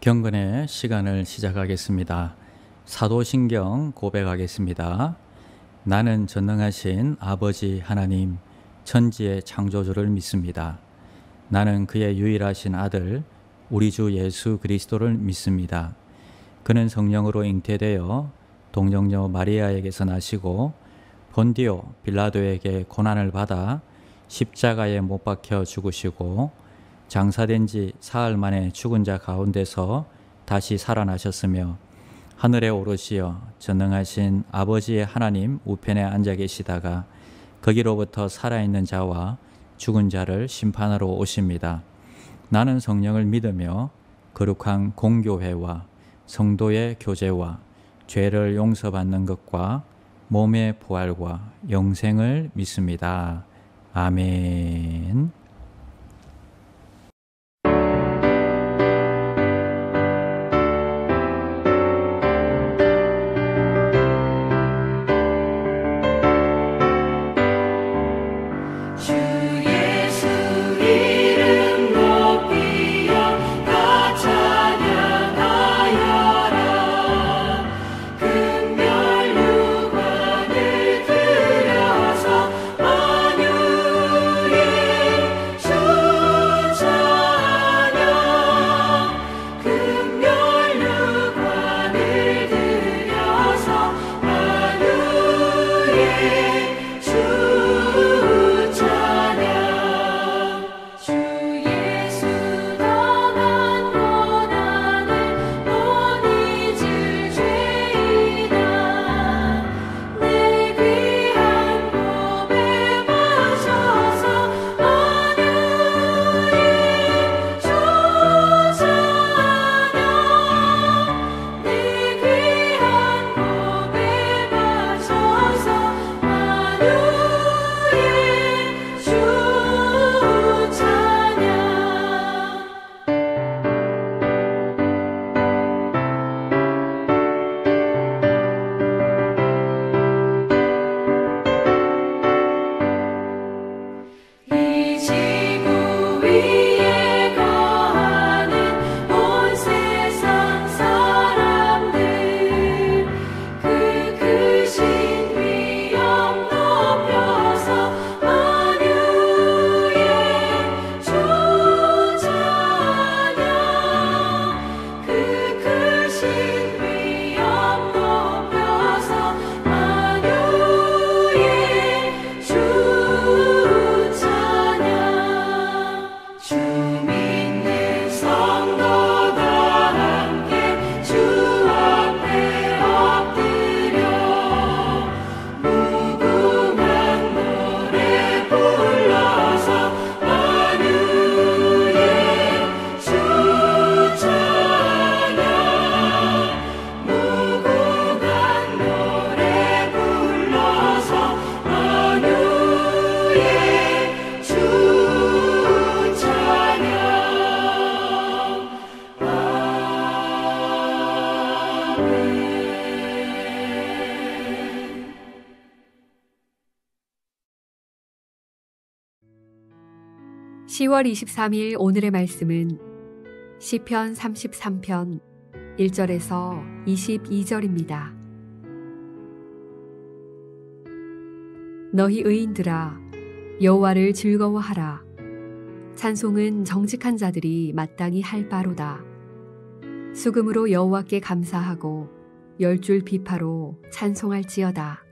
경건의 시간을 시작하겠습니다. 사도신경 고백하겠습니다. 나는 전능하신 아버지 하나님, 천지의 창조주를 믿습니다. 나는 그의 유일하신 아들, 우리 주 예수 그리스도를 믿습니다. 그는 성령으로 잉태되어 동정녀 마리아에게서 나시고 본디오 빌라도에게 고난을 받아 십자가에 못 박혀 죽으시고 장사된 지 사흘 만에 죽은 자 가운데서 다시 살아나셨으며 하늘에 오르시어 전능하신 아버지의 하나님 우편에 앉아 계시다가 거기로부터 살아있는 자와 죽은 자를 심판하러 오십니다. 나는 성령을 믿으며 거룩한 공교회와 성도의 교제와 죄를 용서받는 것과 몸의 부활과 영생을 믿습니다. 아멘. (10월 23일) 오늘의 말씀은 시편 33편 1절에서 22절입니다. 너희 의인들아 여호와를 즐거워하라. 찬송은 정직한 자들이 마땅히 할 바로다. 수금으로 여호와께 감사하고 10줄 비파로 찬송할지어다.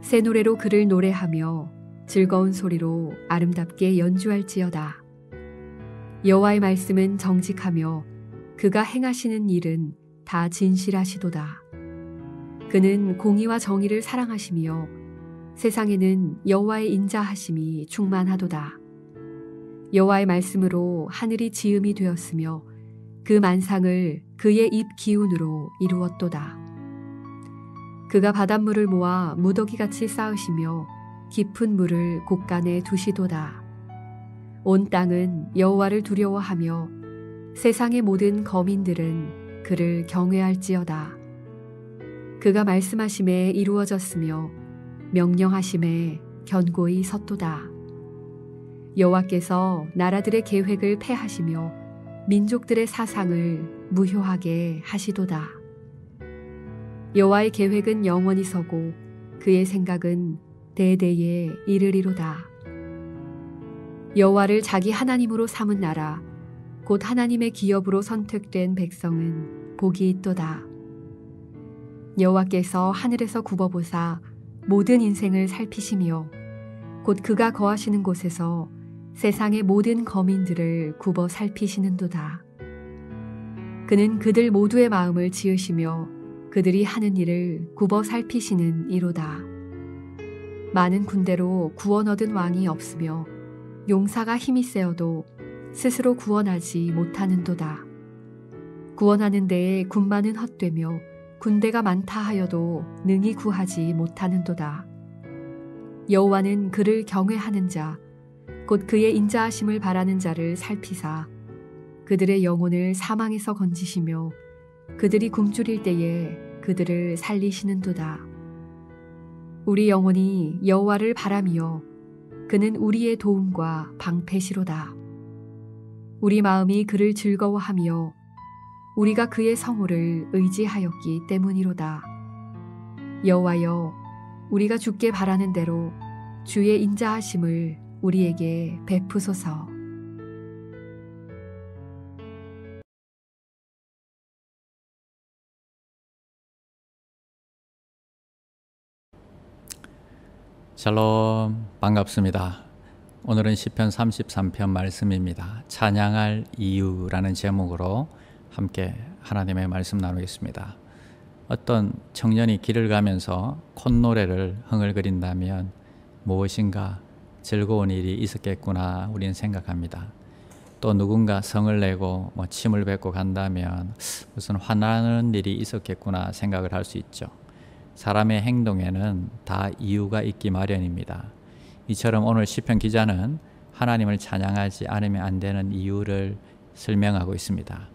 새 노래로 그를 노래하며 즐거운 소리로 아름답게 연주할지어다. 여호와의 말씀은 정직하며 그가 행하시는 일은 다 진실하시도다. 그는 공의와 정의를 사랑하시며 세상에는 여호와의 인자하심이 충만하도다. 여호와의 말씀으로 하늘이 지음이 되었으며 그 만상을 그의 입 기운으로 이루었도다. 그가 바닷물을 모아 무더기같이 쌓으시며 깊은 물을 곳간에 두시도다. 온 땅은 여호와를 두려워하며 세상의 모든 거민들은 그를 경외할지어다. 그가 말씀하심에 이루어졌으며 명령하심에 견고히 섰도다. 여호와께서 나라들의 계획을 패하시며 민족들의 사상을 무효하게 하시도다. 여호와의 계획은 영원히 서고 그의 생각은 대대에 이르리로다. 여호와를 자기 하나님으로 삼은 나라 곧 하나님의 기업으로 선택된 백성은 복이 있도다. 여호와께서 하늘에서 굽어보사 모든 인생을 살피시며 곧 그가 거하시는 곳에서 세상의 모든 거민들을 굽어 살피시는도다. 그는 그들 모두의 마음을 지으시며 그들이 하는 일을 굽어 살피시는 이로다. 많은 군대로 구원 얻은 왕이 없으며 용사가 힘이 세어도 스스로 구원하지 못하는도다. 구원하는 데에 군마는 헛되며 군대가 많다 하여도 능히 구하지 못하는도다. 여호와는 그를 경외하는 자, 곧 그의 인자하심을 바라는 자를 살피사 그들의 영혼을 사망에서 건지시며 그들이 굶주릴 때에 그들을 살리시는도다. 우리 영혼이 여호와를 바라며 그는 우리의 도움과 방패시로다. 우리 마음이 그를 즐거워하며 우리가 그의 성호를 의지하였기 때문이로다. 여호와여, 우리가 주께 바라는 대로 주의 인자하심을 우리에게 베푸소서. 샬롬, 반갑습니다. 오늘은 시편 33편 말씀입니다. 찬양할 이유라는 제목으로 함께 하나님의 말씀 나누겠습니다. 어떤 청년이 길을 가면서 콧노래를 흥얼거린다면 무엇인가 즐거운 일이 있었겠구나 우리는 생각합니다. 또 누군가 성을 내고 침을 뱉고 간다면 무슨 화나는 일이 있었겠구나 생각을 할 수 있죠. 사람의 행동에는 다 이유가 있기 마련입니다. 이처럼 오늘 시편 기자는 하나님을 찬양하지 않으면 안 되는 이유를 설명하고 있습니다.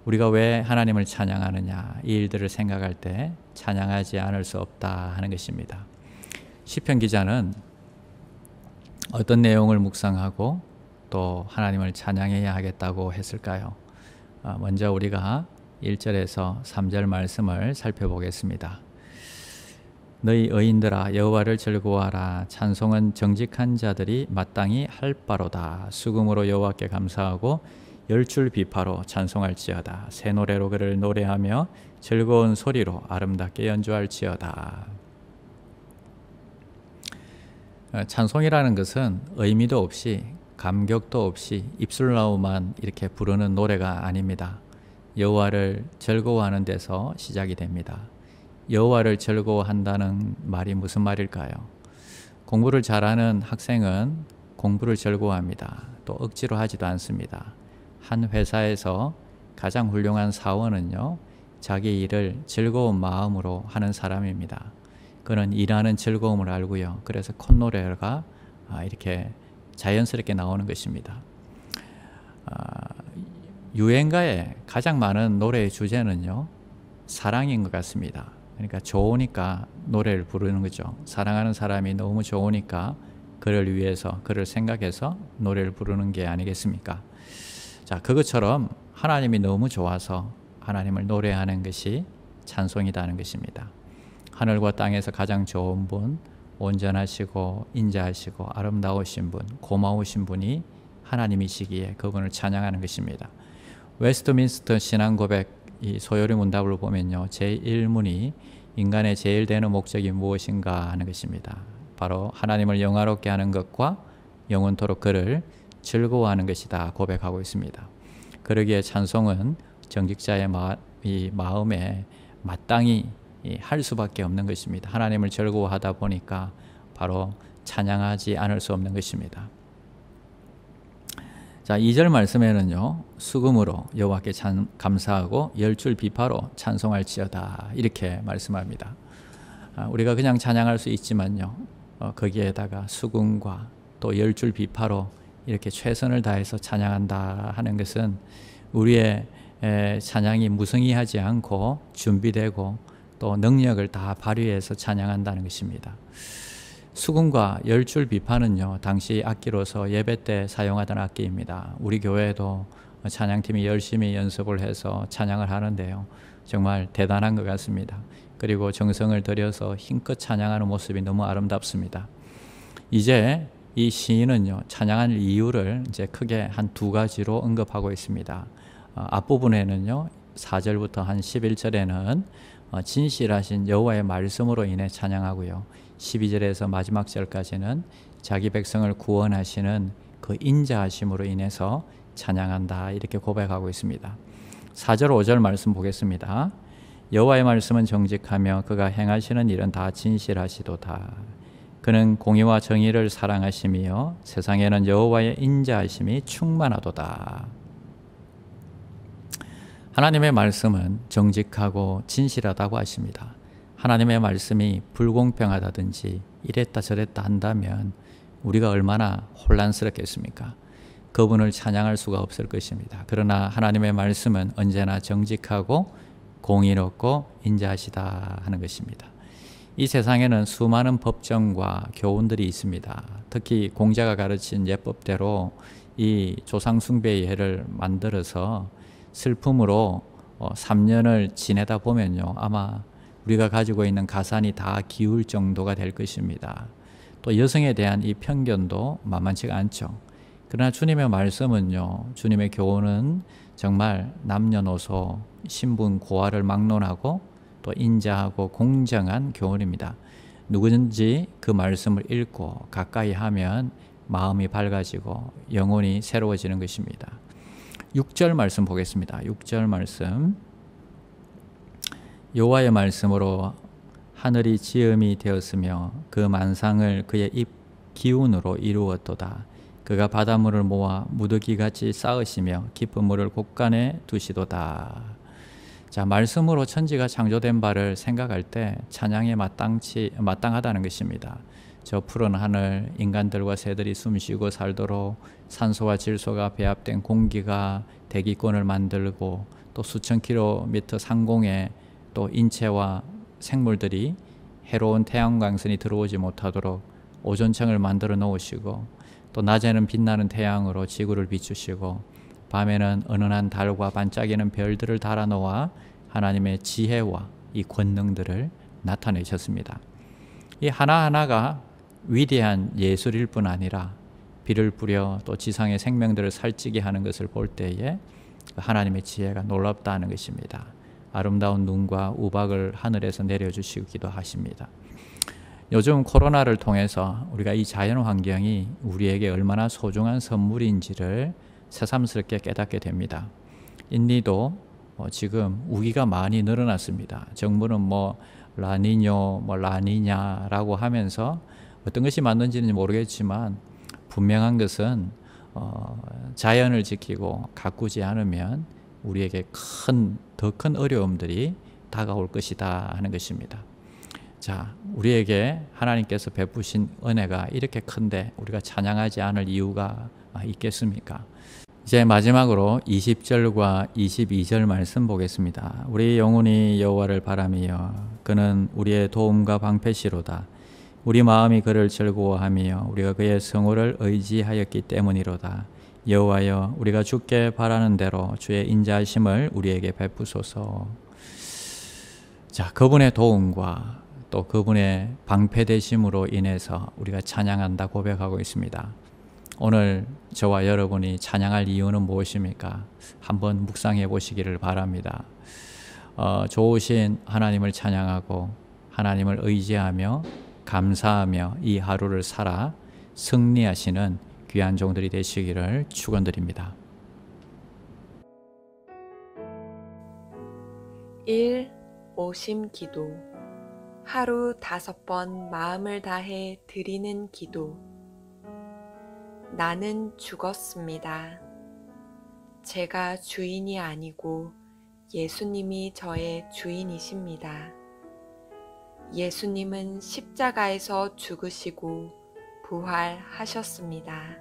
우리가 왜 하나님을 찬양하느냐, 이 일들을 생각할 때 찬양하지 않을 수 없다 하는 것입니다. 시편 기자는 어떤 내용을 묵상하고 또 하나님을 찬양해야 하겠다고 했을까요? 먼저 우리가 1절에서 3절 말씀을 살펴보겠습니다. 너희 의인들아 여호와를 즐거워하라. 찬송은 정직한 자들이 마땅히 할 바로다. 수금으로 여호와께 감사하고 열줄 비파로 찬송할지어다. 새 노래로 그를 노래하며 즐거운 소리로 아름답게 연주할지어다. 찬송이라는 것은 의미도 없이 감격도 없이 입술 나오만 이렇게 부르는 노래가 아닙니다. 여호와를 즐거워하는 데서 시작이 됩니다. 여호와를 즐거워한다는 말이 무슨 말일까요? 공부를 잘하는 학생은 공부를 즐거워합니다. 또 억지로 하지도 않습니다. 한 회사에서 가장 훌륭한 사원은요, 자기 일을 즐거운 마음으로 하는 사람입니다. 그는 일하는 즐거움을 알고요. 그래서 콧노래가 이렇게 자연스럽게 나오는 것입니다. 유행가의 가장 많은 노래의 주제는요, 사랑인 것 같습니다. 그러니까 좋으니까 노래를 부르는 거죠. 사랑하는 사람이 너무 좋으니까 그를 위해서, 그를 생각해서 노래를 부르는 게 아니겠습니까? 자, 그것처럼 하나님이 너무 좋아서 하나님을 노래하는 것이 찬송이라는 것입니다. 하늘과 땅에서 가장 좋은 분, 온전하시고 인자하시고 아름다우신 분, 고마우신 분이 하나님이시기에 그분을 찬양하는 것입니다. 웨스트민스터 신앙고백 이 소요리 문답을 보면요, 제1문이 인간의 제일 되는 목적이 무엇인가 하는 것입니다. 바로 하나님을 영화롭게 하는 것과 영원토록 그를 즐거워하는 것이다 고백하고 있습니다. 그러기에 찬송은 정직자의 마음에 마땅히 할 수밖에 없는 것입니다. 하나님을 즐거워하다 보니까 바로 찬양하지 않을 수 없는 것입니다. 자, 2절 말씀에는요, 수금으로 여호와께 감사하고 열줄 비파로 찬송할지어다 이렇게 말씀합니다. 우리가 그냥 찬양할 수 있지만요, 거기에다가 수금과 또 열줄 비파로 이렇게 최선을 다해서 찬양한다 하는 것은 우리의 찬양이 무성의하지 않고 준비되고 또 능력을 다 발휘해서 찬양한다는 것입니다. 수금과 열줄 비파는요, 당시 악기로서 예배 때 사용하던 악기입니다. 우리 교회도 찬양팀이 열심히 연습을 해서 찬양을 하는데요. 정말 대단한 것 같습니다. 그리고 정성을 들여서 힘껏 찬양하는 모습이 너무 아름답습니다. 이제 이 시인은요, 찬양할 이유를 이제 크게 한 두 가지로 언급하고 있습니다. 앞부분에는요, 4절부터 한 11절에는 진실하신 여호와의 말씀으로 인해 찬양하고요. 12절에서 마지막 절까지는 자기 백성을 구원하시는 그 인자하심으로 인해서 찬양한다, 이렇게 고백하고 있습니다. 4절 5절 말씀 보겠습니다. 여호와의 말씀은 정직하며 그가 행하시는 일은 다 진실하시도다. 그는 공의와 정의를 사랑하시며 세상에는 여호와의 인자하심이 충만하도다. 하나님의 말씀은 정직하고 진실하다고 하십니다. 하나님의 말씀이 불공평하다든지 이랬다 저랬다 한다면 우리가 얼마나 혼란스럽겠습니까? 그분을 찬양할 수가 없을 것입니다. 그러나 하나님의 말씀은 언제나 정직하고 공의롭고 인자하시다 하는 것입니다. 이 세상에는 수많은 법정과 교훈들이 있습니다. 특히 공자가 가르친 예법대로 이 조상숭배의 해를 만들어서 슬픔으로 3년을 지내다 보면요, 아마 우리가 가지고 있는 가산이 다 기울 정도가 될 것입니다. 또 여성에 대한 이 편견도 만만치가 않죠. 그러나 주님의 말씀은요, 주님의 교훈은 정말 남녀노소 신분 고하를 막론하고 또 인자하고 공정한 교훈입니다. 누구든지 그 말씀을 읽고 가까이 하면 마음이 밝아지고 영혼이 새로워지는 것입니다. 6절 말씀 보겠습니다. 6절 말씀. 여호와의 말씀으로 하늘이 지음이 되었으며 그 만상을 그의 입 기운으로 이루었도다. 그가 바닷물을 모아 무더기같이 쌓으시며 깊은 물을 곳간에 두시도다. 자, 말씀으로 천지가 창조된 바를 생각할 때 찬양에 마땅하다는 것입니다. 저 푸른 하늘, 인간들과 새들이 숨쉬고 살도록 산소와 질소가 배합된 공기가 대기권을 만들고 또 수천 킬로미터 상공에 또 인체와 생물들이 해로운 태양광선이 들어오지 못하도록 오존층을 만들어 놓으시고 또 낮에는 빛나는 태양으로 지구를 비추시고 밤에는 은은한 달과 반짝이는 별들을 달아놓아 하나님의 지혜와 이 권능들을 나타내셨습니다. 이 하나하나가 위대한 예술일 뿐 아니라 비를 뿌려 또 지상의 생명들을 살찌게 하는 것을 볼 때에 하나님의 지혜가 놀랍다는 것입니다. 아름다운 눈과 우박을 하늘에서 내려주시기도 하십니다. 요즘 코로나를 통해서 우리가 이 자연 환경이 우리에게 얼마나 소중한 선물인지를 새삼스럽게 깨닫게 됩니다. 인디도 지금 우기가 많이 늘어났습니다. 정부는 라니뇨, 라니냐라고 하면서 어떤 것이 맞는지는 모르겠지만 분명한 것은 자연을 지키고 가꾸지 않으면 우리에게 더 큰 어려움들이 다가올 것이다 하는 것입니다. 자, 우리에게 하나님께서 베푸신 은혜가 이렇게 큰데 우리가 찬양하지 않을 이유가 있겠습니까? 이제 마지막으로 20절과 22절 말씀 보겠습니다. 우리 영혼이 여호와를 바라며 그는 우리의 도움과 방패시로다. 우리 마음이 그를 즐거워하며 우리가 그의 성호를 의지하였기 때문이로다. 여호와여, 우리가 주께 바라는 대로 주의 인자하심을 우리에게 베푸소서. 자, 그분의 도움과 또 그분의 방패되심으로 인해서 우리가 찬양한다 고백하고 있습니다. 오늘 저와 여러분이 찬양할 이유는 무엇입니까? 한번 묵상해 보시기를 바랍니다. 좋으신 하나님을 찬양하고 하나님을 의지하며 감사하며 이 하루를 살아 승리하시는 귀한 종들이 되시기를 축원드립니다. 1. 오심 기도. 하루 5번 마음을 다해 드리는 기도. 나는 죽었습니다. 제가 주인이 아니고 예수님이 저의 주인이십니다. 예수님은 십자가에서 죽으시고 부활하셨습니다.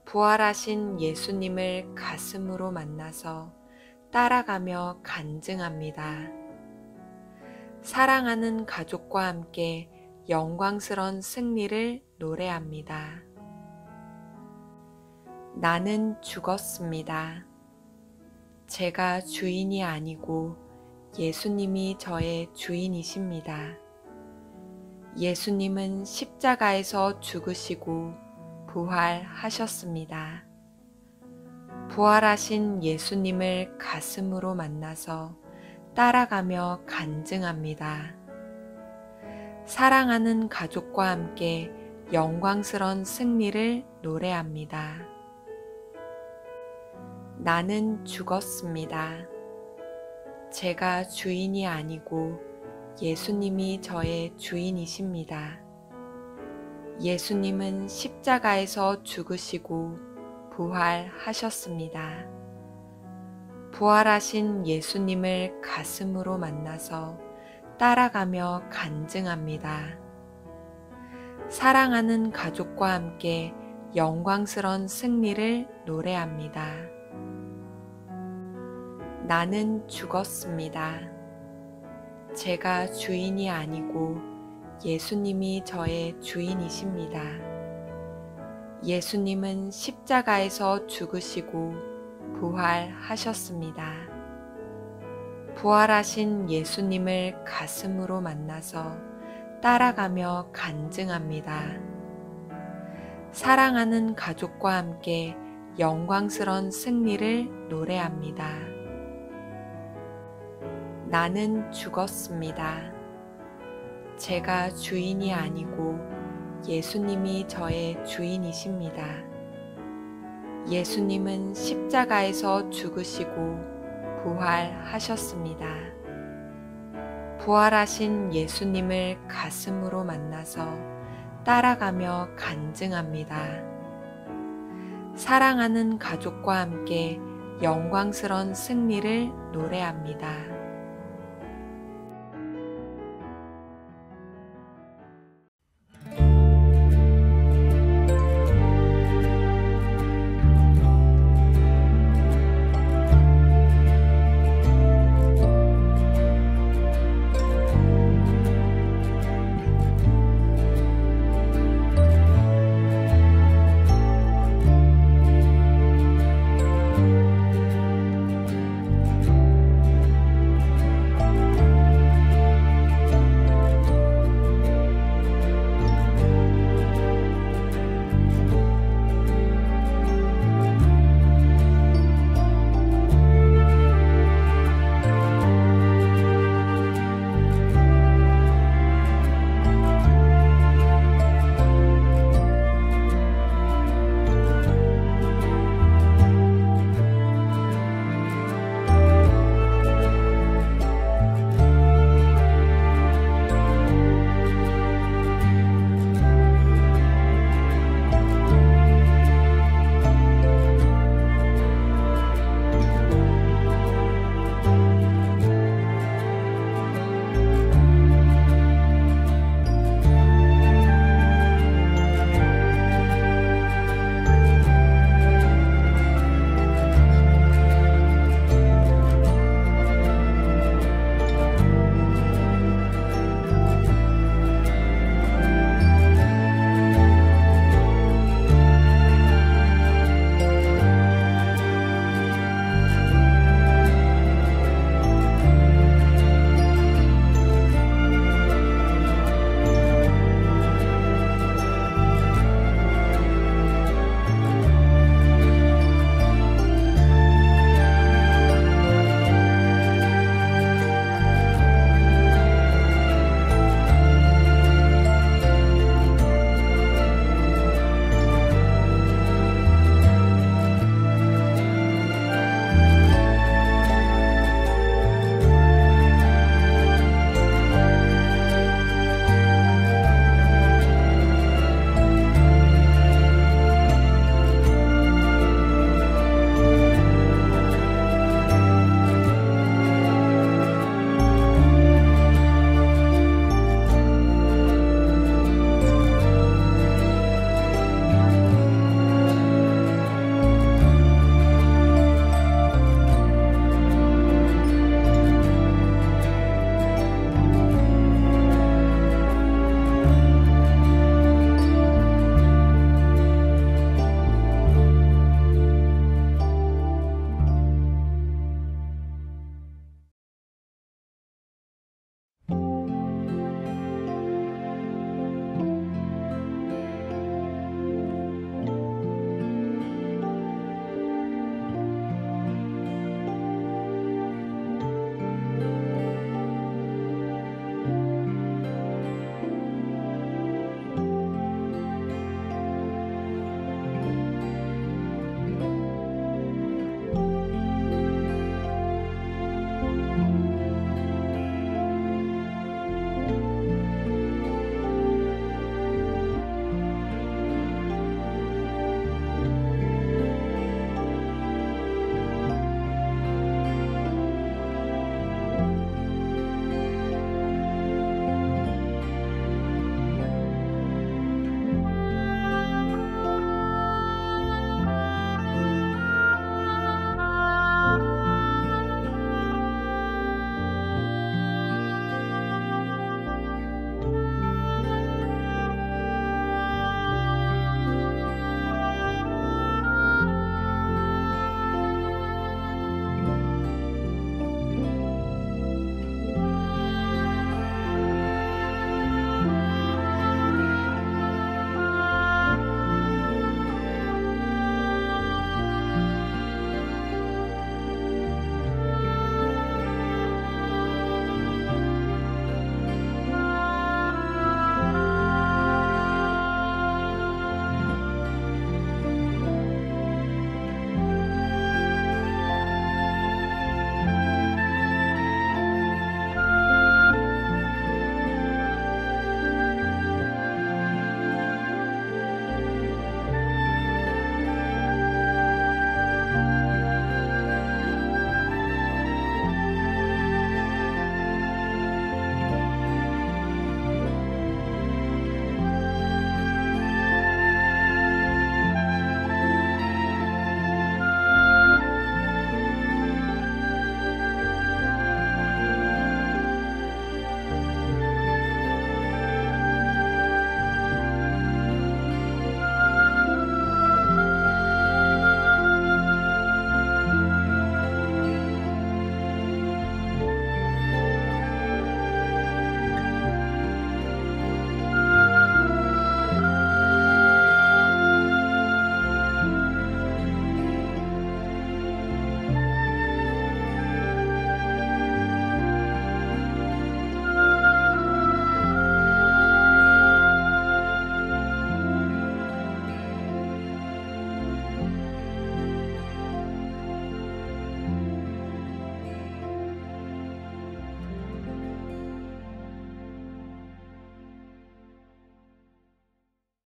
부활하신 예수님을 가슴으로 만나서 따라가며 간증합니다. 사랑하는 가족과 함께 영광스러운 승리를 노래합니다. 나는 죽었습니다. 제가 주인이 아니고 예수님이 저의 주인이십니다. 예수님은 십자가에서 죽으시고 부활하셨습니다. 부활하신 예수님을 가슴으로 만나서 따라가며 간증합니다. 사랑하는 가족과 함께 영광스런 승리를 노래합니다. 나는 죽었습니다. 제가 주인이 아니고 예수님이 저의 주인이십니다. 예수님은 십자가에서 죽으시고 부활하셨습니다. 부활하신 예수님을 가슴으로 만나서 따라가며 간증합니다. 사랑하는 가족과 함께 영광스런 승리를 노래합니다. 나는 죽었습니다. 제가 주인이 아니고 예수님이 저의 주인이십니다. 예수님은 십자가에서 죽으시고 부활하셨습니다. 부활하신 예수님을 가슴으로 만나서 따라가며 간증합니다. 사랑하는 가족과 함께 영광스런 승리를 노래합니다. 나는 죽었습니다. 제가 주인이 아니고 예수님이 저의 주인이십니다. 예수님은 십자가에서 죽으시고 부활하셨습니다. 부활하신 예수님을 가슴으로 만나서 따라가며 간증합니다. 사랑하는 가족과 함께 영광스런 승리를 노래합니다.